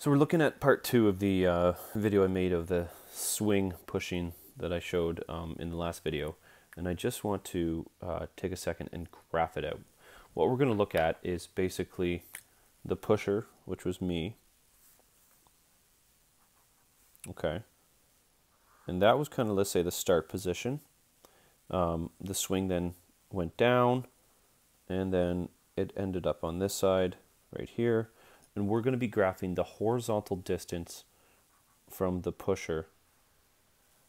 So we're looking at part 2 of the video I made of the swing pushing that I showed in the last video. And I just want to take a second and graph it out. What we're going to look at is basically the pusher, which was me. Okay. And that was kind of, let's say, the start position. The swing then went down, and then it ended up on this side, right here. And we're going to be graphing the horizontal distance from the pusher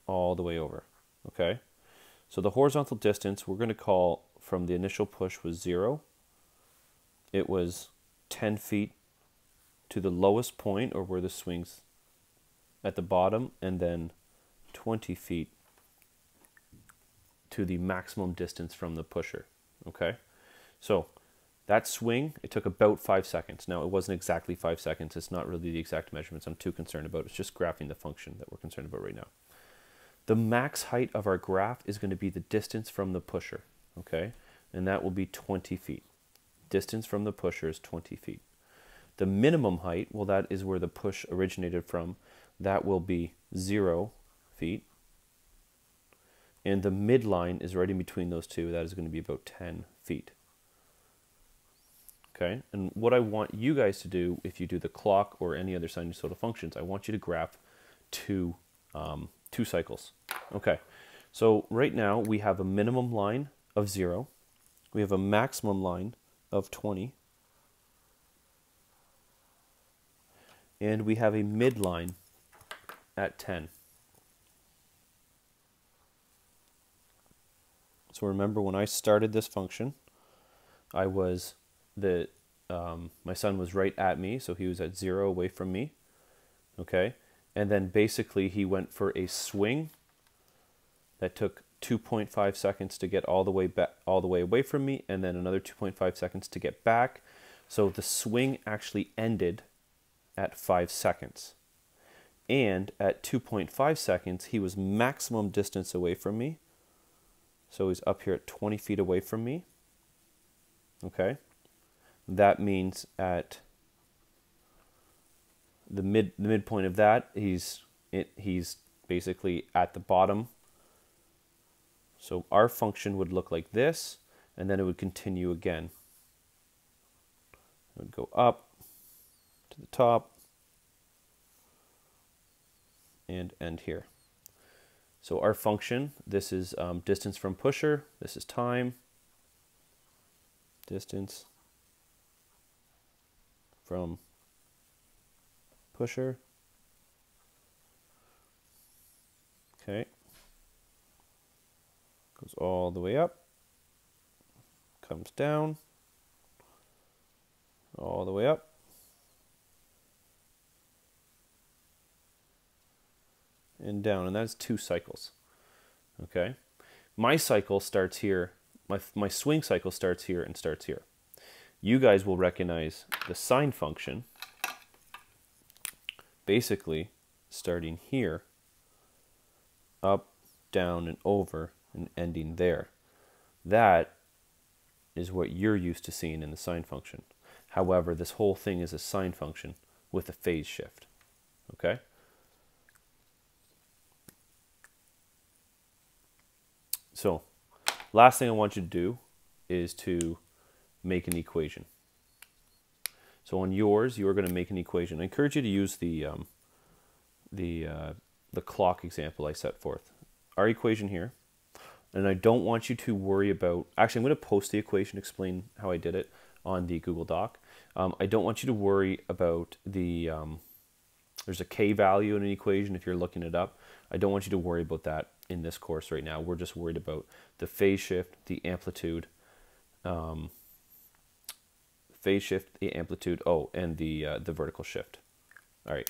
all the way over, okay? So the horizontal distance we're going to call from the initial push was 0. It was 10 feet to the lowest point, or where the swing's at the bottom, and then 20 feet to the maximum distance from the pusher, okay? So that swing, it took about 5 seconds. Now, it wasn't exactly 5 seconds. It's not really the exact measurements I'm too concerned about. It's just graphing the function that we're concerned about right now. The max height of our graph is going to be the distance from the pusher, okay? And that will be 20 feet. Distance from the pusher is 20 feet. The minimum height, well, that is where the push originated from. That will be 0 feet. And the midline is right in between those two. That is going to be about 10 feet. Okay, and what I want you guys to do, if you do the clock or any other sinusoidal functions, I want you to graph two cycles. Okay, so right now we have a minimum line of 0. We have a maximum line of 20. And we have a midline at 10. So remember, when I started this function, I was my son was right at me, so he was at 0 away from me, okay? And then basically he went for a swing that took 2.5 seconds to get all the way away from me, and then another 2.5 seconds to get back. So the swing actually ended at 5 seconds. And at 2.5 seconds, he was maximum distance away from me. So he's up here at 20 feet away from me, okay? That means at the midpoint of that, he's basically at the bottom. So our function would look like this, and then it would continue again. It would go up to the top and end here. So our function, this is distance from pusher, this is time, distance from pusher. Okay. Goes all the way up, comes down, all the way up, and down, and that's 2 cycles. Okay. My cycle starts here, my swing cycle starts here and starts here. You guys will recognize the sine function basically starting here, up, down, and over, and ending there. That is what you're used to seeing in the sine function. However, this whole thing is a sine function with a phase shift. Okay? So, last thing I want you to do is to make an equation. So on yours, you are going to make an equation. I encourage you to use the clock example I set forth. Our equation here, and I don't want you to worry about, actually I'm going to post the equation, explain how I did it on the Google Doc. I don't want you to worry about the, there's a K value in an equation if you're looking it up. I don't want you to worry about that in this course right now. We're just worried about the phase shift, the amplitude, and the vertical shift. All right.